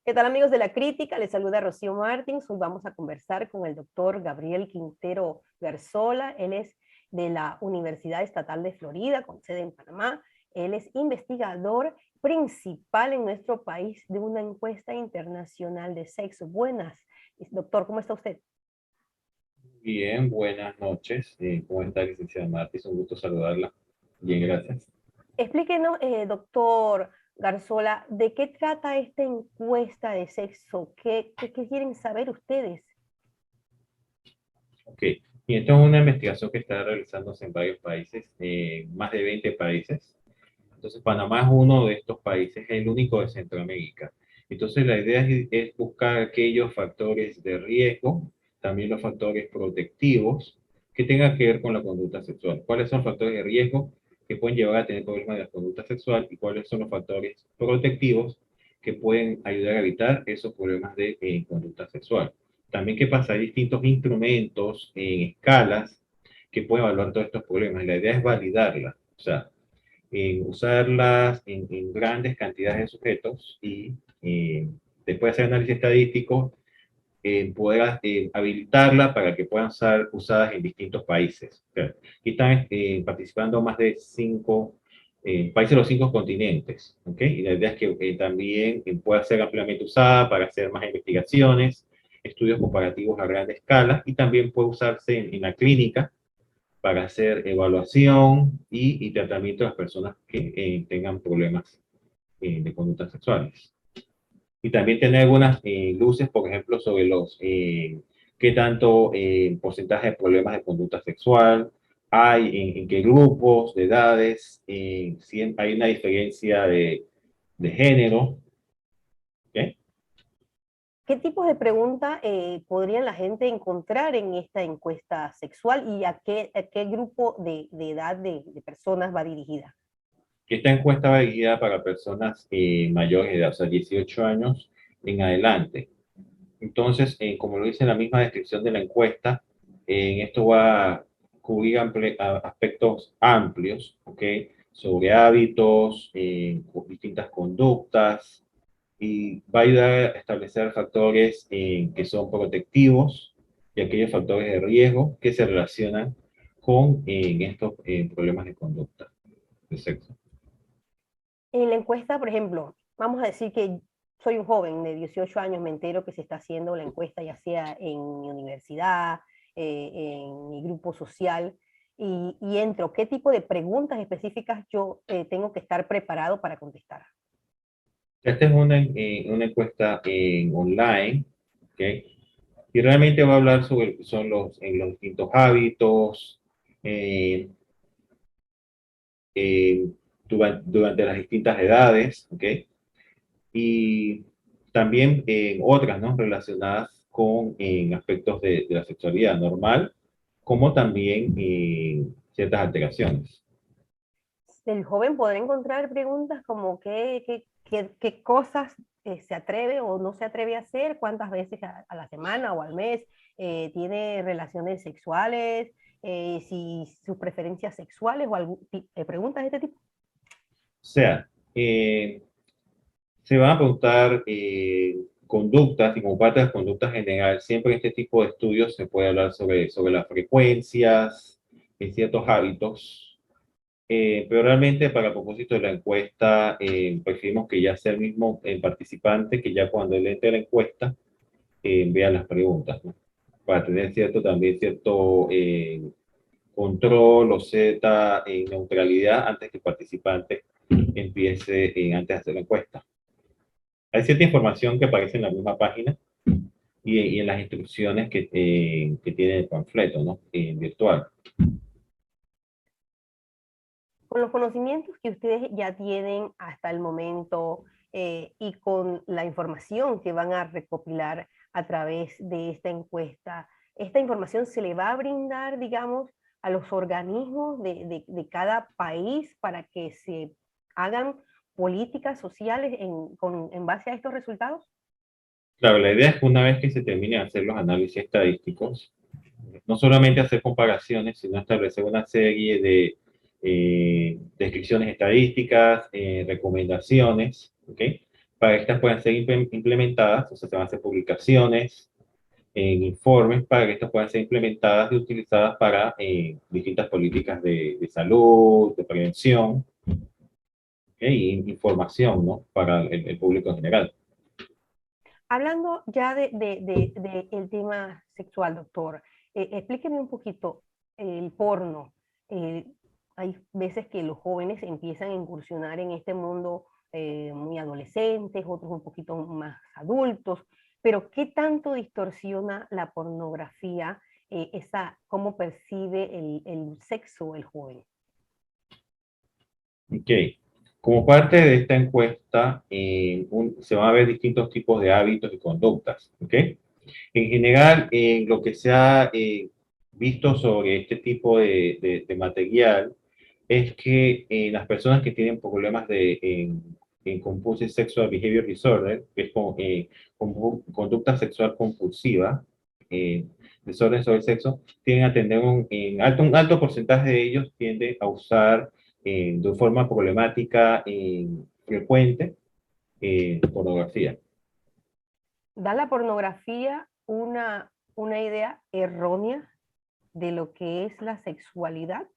¿Qué tal, amigos de La Crítica? Les saluda Rocío Martins. Hoy vamos a conversar con el doctor Gabriel Quintero Garzola. Él es de la Universidad Estatal de Florida, con sede en Panamá. Él es investigador principal en nuestro país de una encuesta internacional de sexo. Buenas, doctor, ¿cómo está usted? Bien, buenas noches. ¿Cómo está, licenciada Martins? Un gusto saludarla. Bien, gracias. Explíquenos, doctor Garzola, ¿de qué trata esta encuesta de sexo? ¿Qué quieren saber ustedes? Ok. Y esto es una investigación que está realizándose en varios países, más de 20 países. Entonces, Panamá es uno de estos países, el único de Centroamérica. Entonces, la idea es buscar aquellos factores de riesgo, también los factores protectivos que tengan que ver con la conducta sexual. ¿Cuáles son los factores de riesgo que pueden llevar a tener problemas de la conducta sexual y cuáles son los factores protectivos que pueden ayudar a evitar esos problemas de conducta sexual? También, ¿qué pasa? Hay distintos instrumentos en escalas que pueden evaluar todos estos problemas. La idea es validarlas. O sea, usarlas en grandes cantidades de sujetos y después de hacer análisis estadístico, poder habilitarla para que puedan ser usadas en distintos países. O sea, aquí están participando más de 5 países de los 5 continentes. ¿Okay? Y la idea es que también pueda ser ampliamente usada para hacer más investigaciones, estudios comparativos a gran escala y también puede usarse en la clínica para hacer evaluación y tratamiento de las personas que tengan problemas de conductas sexuales. Y también tener algunas luces, por ejemplo, sobre qué tanto porcentaje de problemas de conducta sexual hay, en qué grupos de edades, si hay una diferencia de género. ¿Okay? ¿Qué tipos de preguntas podrían la gente encontrar en esta encuesta sexual y a qué grupo de edad de personas va dirigida? Esta encuesta va dirigida para personas mayores de edad, o sea, 18 años en adelante. Entonces, como lo dice la misma descripción de la encuesta, en esto va a cubrir aspectos amplios, ¿ok? Sobre hábitos, distintas conductas, y va a ayudar a establecer factores que son protectivos y aquellos factores de riesgo que se relacionan con estos problemas de conducta de sexo. En la encuesta, por ejemplo, vamos a decir que soy un joven de 18 años, me entero que se está haciendo la encuesta, ya sea en mi universidad, en mi grupo social, y entro. ¿Qué tipo de preguntas específicas yo tengo que estar preparado para contestar? Esta es una encuesta online, ¿ok? Y realmente va a hablar sobre son los distintos hábitos eh, eh, durante las distintas edades, ¿ok? Y también otras, ¿no? Relacionadas con aspectos de la sexualidad normal, como también ciertas alteraciones. El joven podrá encontrar preguntas como qué cosas se atreve o no se atreve a hacer, cuántas veces a la semana o al mes tiene relaciones sexuales, si sus preferencias sexuales o preguntas de este tipo. O sea, se van a preguntar conductas y como parte de las conductas en general, siempre en este tipo de estudios se puede hablar sobre las frecuencias, en ciertos hábitos, pero realmente para el propósito de la encuesta preferimos que ya sea el mismo el participante que ya cuando él entre la encuesta vea las preguntas, ¿no? Para tener cierto control o cierta neutralidad antes que el participante empiece antes de hacer la encuesta. Hay cierta información que aparece en la misma página y en las instrucciones que tiene el panfleto, ¿no? Virtual. Con los conocimientos que ustedes ya tienen hasta el momento y con la información que van a recopilar a través de esta información se le va a brindar, digamos, a los organismos de cada país para que se hagan políticas sociales en base a estos resultados. Claro, la idea es que una vez que se termine de hacer los análisis estadísticos, no solamente hacer comparaciones, sino establecer una serie de descripciones estadísticas, recomendaciones, ¿okay? para que estas puedan ser implementadas, o sea, se van a hacer publicaciones, en informes para que estas puedan ser implementadas y utilizadas para distintas políticas de salud, de prevención, y información, ¿no? Para el público en general. Hablando ya de el tema sexual, doctor, explíqueme un poquito el porno. Eh, Hay veces que los jóvenes empiezan a incursionar en este mundo muy adolescentes, otros un poquito más adultos, pero ¿qué tanto distorsiona la pornografía, cómo percibe el sexo el joven? Ok. Como parte de esta encuesta, se van a ver distintos tipos de hábitos y conductas. ¿Ok? En general, lo que se ha visto sobre este tipo de material es que las personas que tienen problemas en compulsive sexual behavior disorder, que es conducta sexual compulsiva, eh, desorden sobre el sexo, tienden a tener un alto porcentaje de ellos tiende a usar de forma problemática, frecuente, pornografía. ¿Da la pornografía una idea errónea de lo que es la sexualidad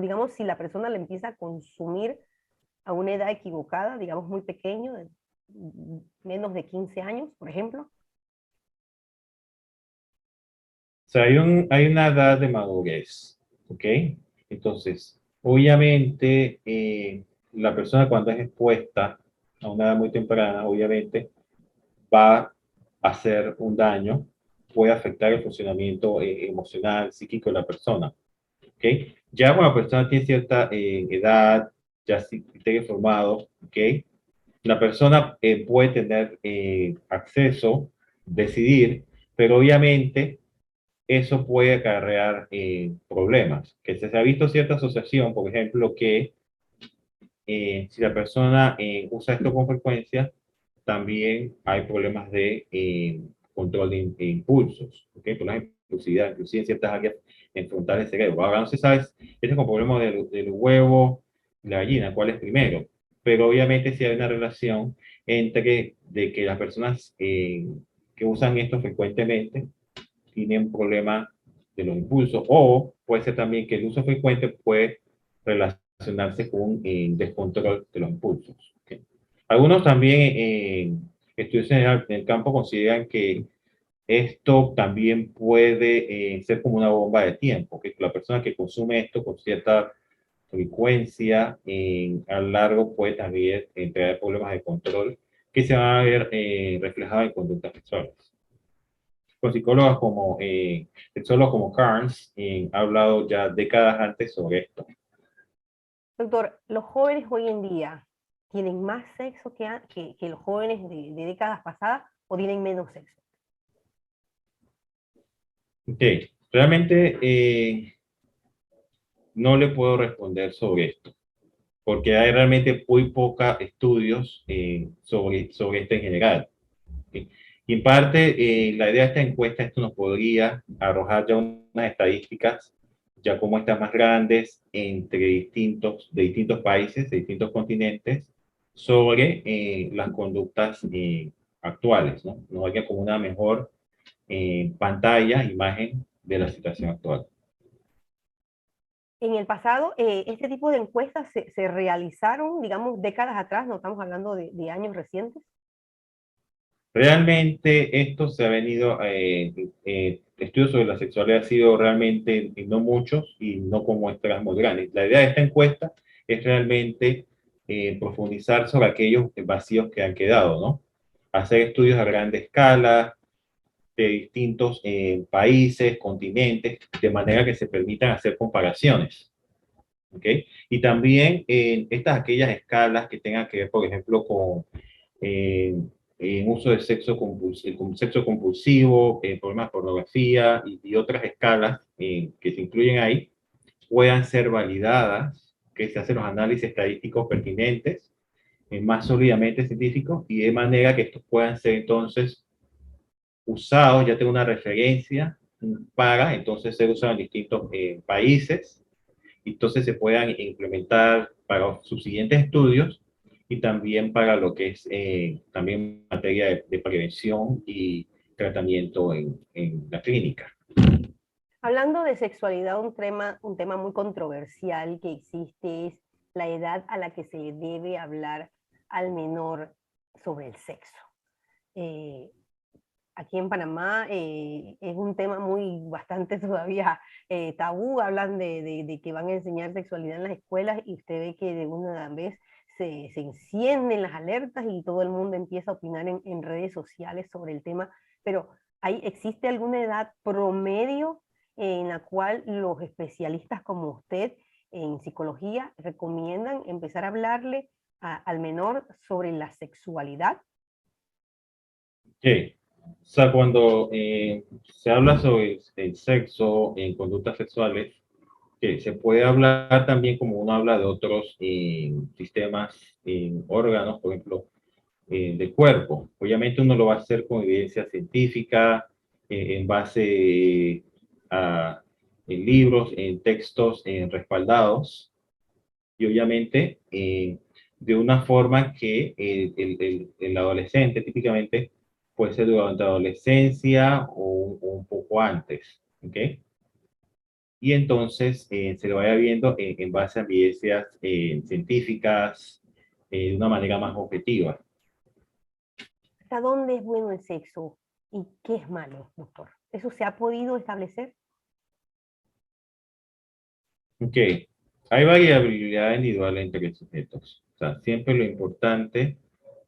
digamos, si la persona la empieza a consumir a una edad equivocada, digamos muy pequeño, menos de 15 años, por ejemplo? O sea, hay una edad de madurez, ¿ok? Entonces, obviamente, la persona cuando es expuesta a una edad muy temprana, obviamente, va a hacer un daño, puede afectar el funcionamiento emocional, psíquico de la persona, ¿ok? Ya cuando la persona tiene cierta edad, ya sí, esté formado, ¿ok? La persona puede tener acceso, decidir, pero obviamente eso puede acarrear problemas. Que se ha visto cierta asociación, por ejemplo, que si la persona usa esto con frecuencia, también hay problemas de control de impulsos, ¿okay? Problemas de impulsividad, inclusive en ciertas áreas en frontales del cerebro. Ahora no se sabe, este es con problemas del huevo y la gallina, cuál es primero, pero obviamente sí hay una relación entre de que las personas que usan esto frecuentemente tienen problemas de los impulsos, o puede ser también que el uso frecuente puede relacionarse con descontrol de los impulsos. ¿Okay? Algunos también estudios en el campo consideran que esto también puede ser como una bomba de tiempo, que la persona que consume esto con cierta frecuencia a lo largo puede también traer problemas de control que se van a ver reflejados en conductas sexuales. Con psicólogos como sexólogos como Carnes ha hablado ya décadas antes sobre esto. Doctor, ¿los jóvenes hoy en día tienen más sexo que los jóvenes de décadas pasadas o tienen menos sexo? Okay. Realmente no le puedo responder sobre esto, porque hay realmente muy pocos estudios sobre esto en general. ¿Okay? Y en parte, la idea de esta encuesta, esto nos podría arrojar ya unas estadísticas, ya como estas más grandes, de distintos países, de distintos continentes, sobre las conductas actuales, ¿no? Nos daría como una mejor pantalla, imagen de la situación actual. En el pasado, este tipo de encuestas se realizaron, digamos, décadas atrás, no estamos hablando de años recientes. Realmente esto se ha venido, estudios sobre la sexualidad ha sido realmente no muchos y no con muestras muy grandes. La idea de esta encuesta es realmente profundizar sobre aquellos vacíos que han quedado, ¿no? Hacer estudios a gran escala de distintos países, continentes, de manera que se permitan hacer comparaciones. ¿Ok? Y también aquellas escalas que tengan que ver, por ejemplo, con uso de sexo compulsivo, problemas de pornografía y otras escalas que se incluyen ahí, puedan ser validadas, que se hacen los análisis estadísticos pertinentes, más sólidamente científicos, y de manera que estos puedan ser entonces usados, ya tengo una referencia para entonces ser usados en distintos países, entonces se puedan implementar para sus siguientes estudios y también para lo que es también materia de prevención y tratamiento en la clínica. Hablando de sexualidad, un tema muy controversial que existe es la edad a la que se le debe hablar al menor sobre el sexo. Eh, Aquí en Panamá es un tema muy bastante todavía tabú, hablan de que van a enseñar sexualidad en las escuelas y usted ve que de una vez se encienden las alertas y todo el mundo empieza a opinar en redes sociales sobre el tema, pero ¿existe alguna edad promedio en la cual los especialistas como usted en psicología recomiendan empezar a hablarle al menor sobre la sexualidad? Okay. O sea, cuando se habla sobre el sexo en conductas sexuales, que se puede hablar también como uno habla de otros sistemas, órganos, por ejemplo, del cuerpo. Obviamente uno lo va a hacer con evidencia científica, en base a en libros, en textos respaldados, y obviamente de una forma que el adolescente típicamente puede ser durante la adolescencia o un poco antes, ¿ok? Y entonces se lo vaya viendo en base a evidencias científicas de una manera más objetiva. ¿Hasta dónde es bueno el sexo y qué es malo, doctor? ¿Eso se ha podido establecer? Ok, hay variabilidad individual entre sujetos. O sea, siempre lo importante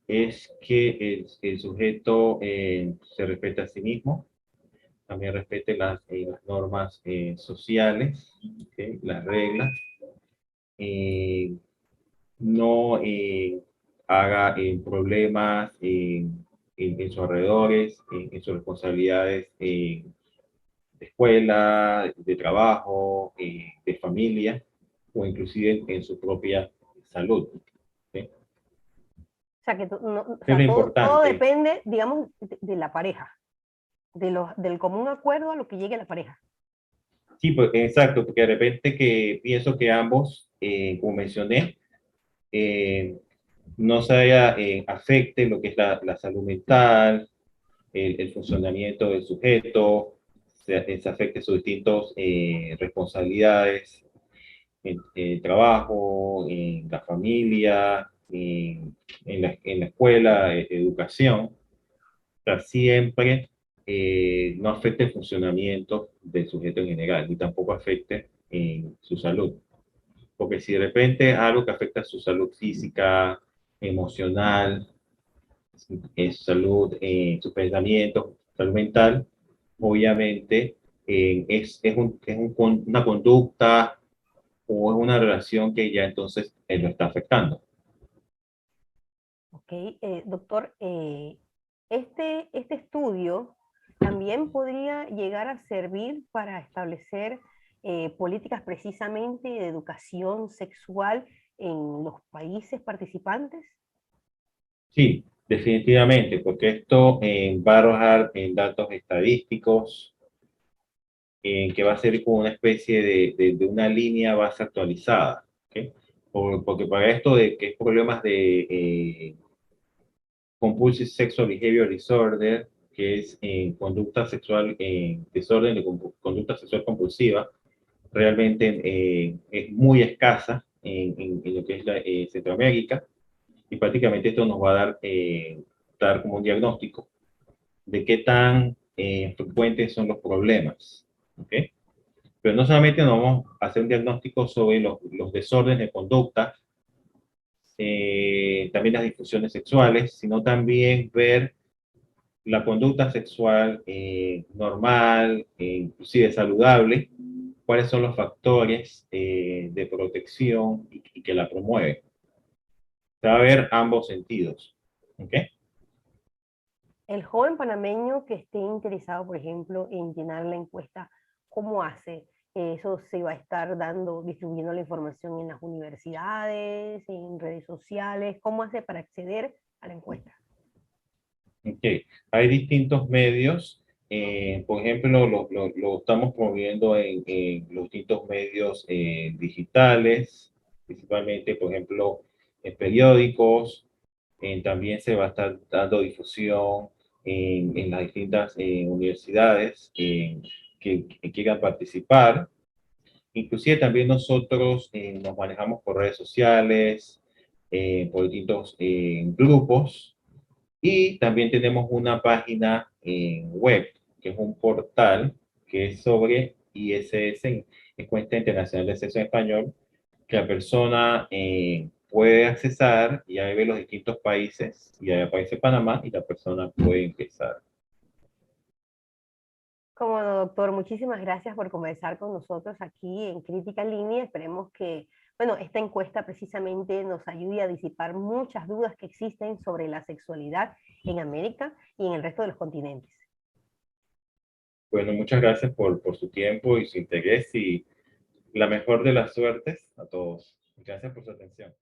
es que el sujeto se respete a sí mismo, también respete las normas sociales, ¿okay? Las reglas, eh, no haga problemas en sus alrededores, en sus responsabilidades de escuela, de trabajo, de familia o inclusive en su propia salud. ¿Sí? O sea, o Es lo sea, todo importante. depende, digamos, de la pareja, del común acuerdo a lo que llegue la pareja. Sí, pues, exacto, porque de repente que pienso que ambos, como mencioné, eh, no se afecte lo que es la salud mental, el funcionamiento del sujeto, se afecte sus distintas responsabilidades en el trabajo, en la familia, en la escuela, educación. O sea, siempre no afecte el funcionamiento del sujeto en general, ni tampoco afecte en su salud. Porque si de repente es algo que afecta a su salud física, emocional, en su salud, en sus pensamientos, salud mental, obviamente una conducta o es una relación que ya entonces lo está afectando. Ok, doctor, este estudio también podría llegar a servir para establecer políticas precisamente de educación sexual en los países participantes. Sí, definitivamente, porque esto va a arrojar en datos estadísticos, en que va a ser como una especie de una línea base actualizada. ¿Okay? Porque para esto de que es problemas de compulsive sexual behavior disorder, que es conducta sexual, desorden de conducta sexual compulsiva, realmente es muy escasa en lo que es Centroamérica, y prácticamente esto nos va a dar como un diagnóstico de qué tan frecuentes son los problemas. ¿Okay? Pero no solamente nos vamos a hacer un diagnóstico sobre los desórdenes de conducta, también las disfunciones sexuales, sino también ver la conducta sexual normal, inclusive saludable, cuáles son los factores de protección y que la promueven. Se va a ver ambos sentidos. ¿Okay? El joven panameño que esté interesado, por ejemplo, en llenar la encuesta, ¿cómo hace? Eso se va a estar distribuyendo la información en las universidades, en redes sociales. ¿Cómo hace para acceder a la encuesta? Okay. Hay distintos medios, por ejemplo, lo estamos promoviendo en los distintos medios digitales, principalmente, por ejemplo, periódicos, también se va a estar dando difusión en las distintas universidades que quieran participar. Inclusive también nosotros nos manejamos por redes sociales, por distintos grupos, y también tenemos una página en web, que es un portal que es sobre ISS, Encuesta Internacional de Acceso en Español, que la persona puede accesar y ahí ve los distintos países, y ahí aparece Panamá y la persona puede empezar. Como no, doctor, muchísimas gracias por conversar con nosotros aquí en Crítica en Línea. Esperemos que, bueno, esta encuesta precisamente nos ayude a disipar muchas dudas que existen sobre la sexualidad en América y en el resto de los continentes. Bueno, muchas gracias por su tiempo y su interés y la mejor de las suertes a todos. Gracias por su atención.